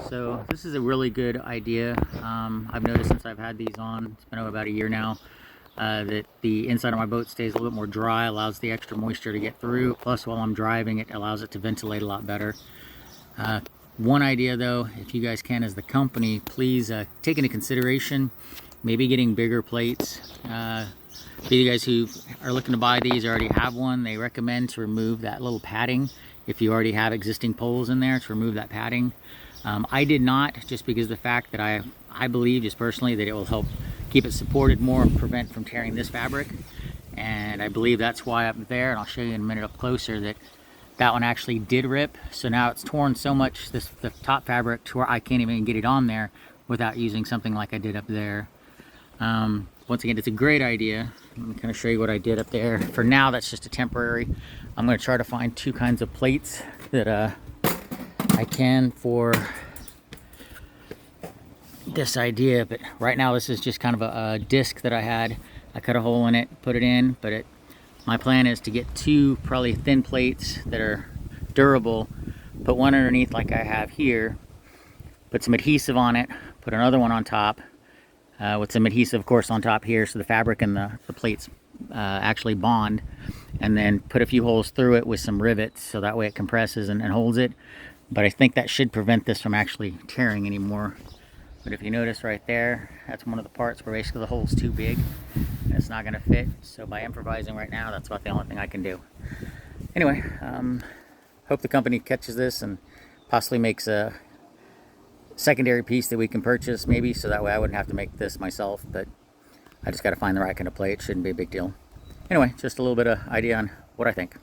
So this is a really good idea. I've noticed since I've had these on, it's been about a year now, that the inside of my boat stays a little bit more dry, allows the extra moisture to get through. Plus, while I'm driving, it allows it to ventilate a lot better. One idea though, if you guys can as the company, please take into consideration maybe getting bigger plates. For you guys who are looking to buy these, already have one, they recommend to remove that little padding. If you already have existing poles in there, to remove that padding. I did not, just because of the fact that I believe just personally that it will help keep it supported more and prevent from tearing this fabric. And I believe that's why up there, and I'll show you in a minute up closer, that one actually did rip. So now it's torn so much, the top fabric, to where I can't even get it on there without using something like I did up there. Once again, it's a great idea. Let me kind of show you what I did up there. For now, that's just a temporary. I'm going to try to find two kinds of plates that I can for this idea, but right now this is just kind of a disc that I had. I cut a hole in it, put it in, but my plan is to get two probably thin plates that are durable, put one underneath like I have here, put some adhesive on it, put another one on top, with some adhesive of course on top here so the fabric and the plates actually bond, and then put a few holes through it with some rivets so that way it compresses and holds it. But I think that should prevent this from actually tearing anymore. But if you notice right there, that's one of the parts where basically the hole's too big and it's not going to fit. So by improvising right now, that's about the only thing I can do. Anyway, hope the company catches this and possibly makes a secondary piece that we can purchase maybe, so that way I wouldn't have to make this myself. But I just got to find the right kind of plate. It shouldn't be a big deal. Anyway, just a little bit of idea on what I think.